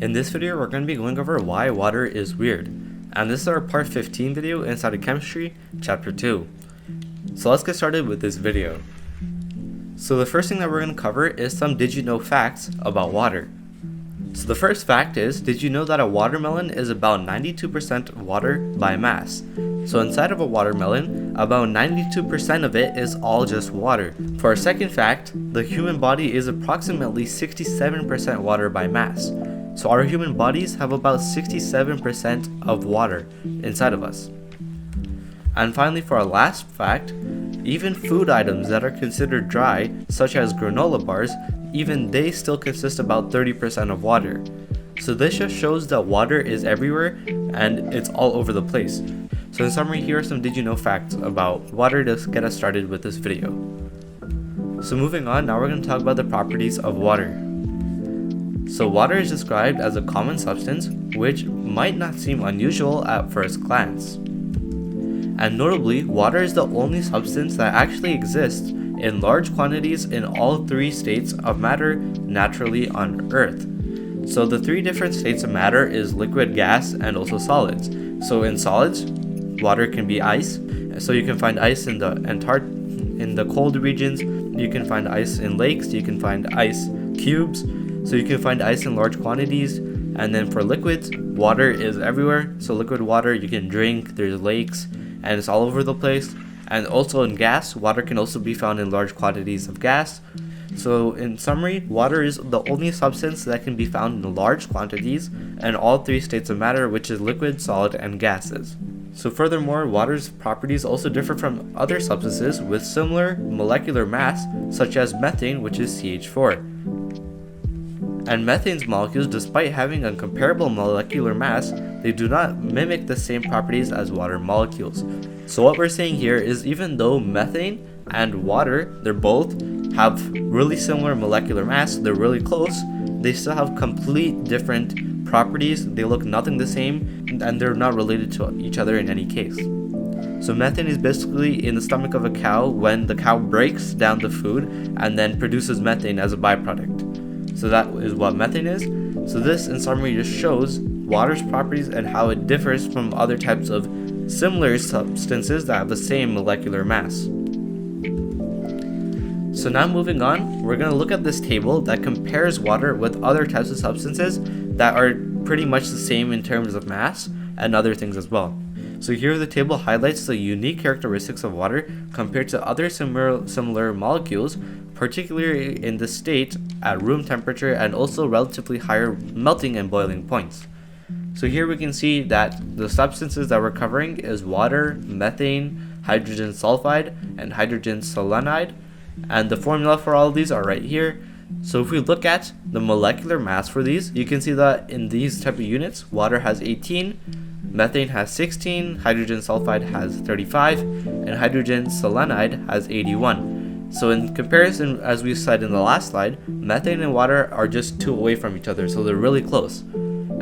In this video, we're going to be going over why water is weird, and this is our part 15 video inside of chemistry, chapter 2. So let's get started with this video. So the first thing that we're going to cover is some did you know facts about water. So the first fact is, did you know that a watermelon is about 92% water by mass? So inside of a watermelon, about 92% of it is all just water. For our second fact, the human body is approximately 67% water by mass. So our human bodies have about 67% of water inside of us. And finally, for our last fact, even food items that are considered dry, such as granola bars, even they still consist about 30% of water. So this just shows that water is everywhere and it's all over the place. So in summary, here are some did you know facts about water to get us started with this video. So moving on, now we're going to talk about the properties of water. So water is described as a common substance which might not seem unusual at first glance. And notably, water is the only substance that actually exists in large quantities in all three states of matter naturally on Earth. So the three different states of matter is liquid, gas, and also solids. So in solids, water can be ice. So you can find ice in the cold regions. You can find ice in lakes. You can find ice cubes. So you can find ice in large quantities. And then for liquids, water is everywhere. So liquid water you can drink, there's lakes, and it's all over the place. And also in gas, water can also be found in large quantities of gas. So in summary, water is the only substance that can be found in large quantities in all three states of matter, which is liquid, solid, and gases. So furthermore, water's properties also differ from other substances with similar molecular mass, such as methane, which is CH4. And methane's molecules, despite having a comparable molecular mass, they do not mimic the same properties as water molecules. So what we're saying here is, even though methane and water, they both have really similar molecular mass, they're really close, they still have complete different properties. They look nothing the same, and they're not related to each other in any case. So methane is basically in the stomach of a cow when the cow breaks down the food and then produces methane as a byproduct. So that is what methane is. So this in summary just shows water's properties and how it differs from other types of similar substances that have the same molecular mass. So now moving on, we're going to look at this table that compares water with other types of substances that are pretty much the same in terms of mass and other things as well. So here the table highlights the unique characteristics of water compared to other similar molecules, particularly in the state at room temperature and also relatively higher melting and boiling points. So here we can see that the substances that we're covering is water, methane, hydrogen sulfide, and hydrogen selenide. And the formula for all of these are right here. So if we look at the molecular mass for these, you can see that in these type of units, water has 18, methane has 16, hydrogen sulfide has 35, and hydrogen selenide has 81. So in comparison, as we said in the last slide, methane and water are just two away from each other, so they're really close.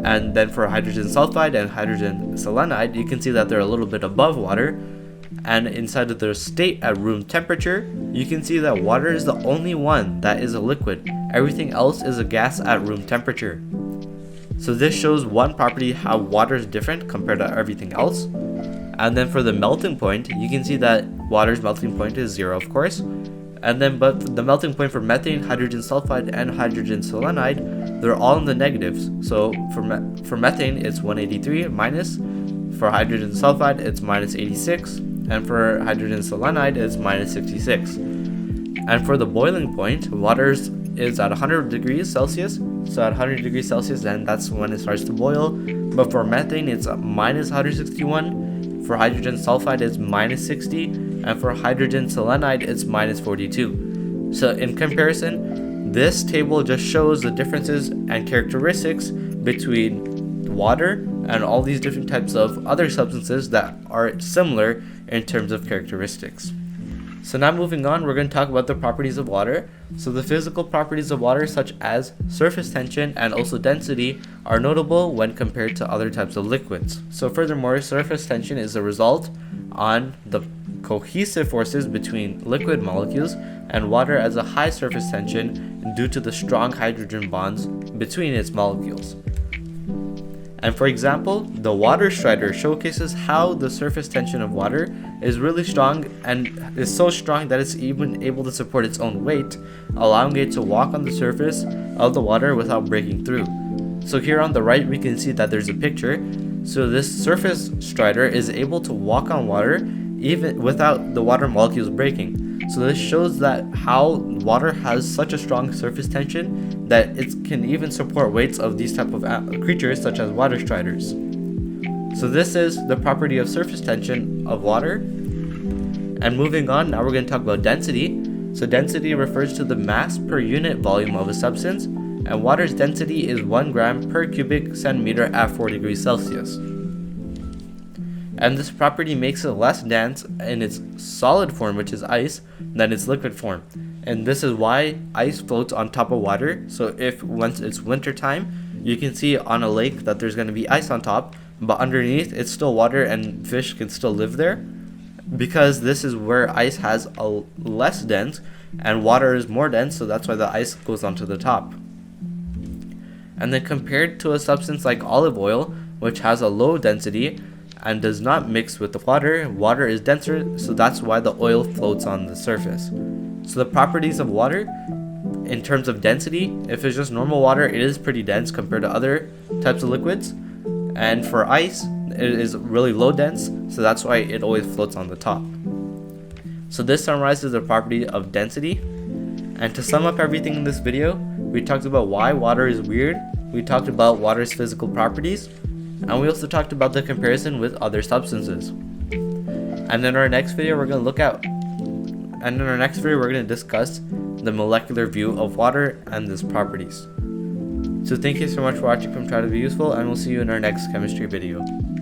And then for hydrogen sulfide and hydrogen selenide, you can see that they're a little bit above water. And inside of their state at room temperature, you can see that water is the only one that is a liquid. Everything else is a gas at room temperature. So this shows one property, how water is different compared to everything else. And then for the melting point, you can see that water's melting point is 0, of course. And then but the melting point for methane, hydrogen sulfide, and hydrogen selenide, they're all in the negatives. So for methane, it's 183 minus. For hydrogen sulfide, it's minus 86. And for hydrogen selenide, it's minus 66. And for the boiling point, water is at 100 degrees Celsius. So at 100 degrees Celsius, then that's when it starts to boil. But for methane, it's minus 161. For hydrogen sulfide, it's minus 60. And for hydrogen selenide, it's minus 42. So in comparison, this table just shows the differences and characteristics between water and all these different types of other substances that are similar in terms of characteristics. So now moving on, we're going to talk about the properties of water. So the physical properties of water, such as surface tension and also density, are notable when compared to other types of liquids. So furthermore, surface tension is a result on the cohesive forces between liquid molecules, and water has a high surface tension due to the strong hydrogen bonds between its molecules. And for example, the water strider showcases how the surface tension of water is really strong and is so strong that it's even able to support its own weight, allowing it to walk on the surface of the water without breaking through. So here on the right we can see that there's a picture. So this surface strider is able to walk on water even without the water molecules breaking. So this shows that how water has such a strong surface tension that it can even support weights of these type of creatures such as water striders. So this is the property of surface tension of water. And moving on, now we're going to talk about density. So density refers to the mass per unit volume of a substance, and water's density is 1 gram per cubic centimeter at 4 degrees Celsius. And this property makes it less dense in its solid form, which is ice, than its liquid form. And this is why ice floats on top of water. So if once it's winter time, you can see on a lake that there's going to be ice on top, but underneath it's still water and fish can still live there, because this is where ice has a less dense and water is more dense, so that's why the ice goes onto the top. And then compared to a substance like olive oil, which has a low density and does not mix with the water, water is denser, so that's why the oil floats on the surface. So the properties of water in terms of density, if it's just normal water, it is pretty dense compared to other types of liquids. And for ice, it is really low dense, so that's why it always floats on the top. So this summarizes the property of density. And to sum up everything in this video, we talked about why water is weird, we talked about water's physical properties, and we also talked about the comparison with other substances. And in our next video, we're going to discuss the molecular view of water and its properties. So thank you so much for watching from Try to Be Useful, and we'll see you in our next chemistry video.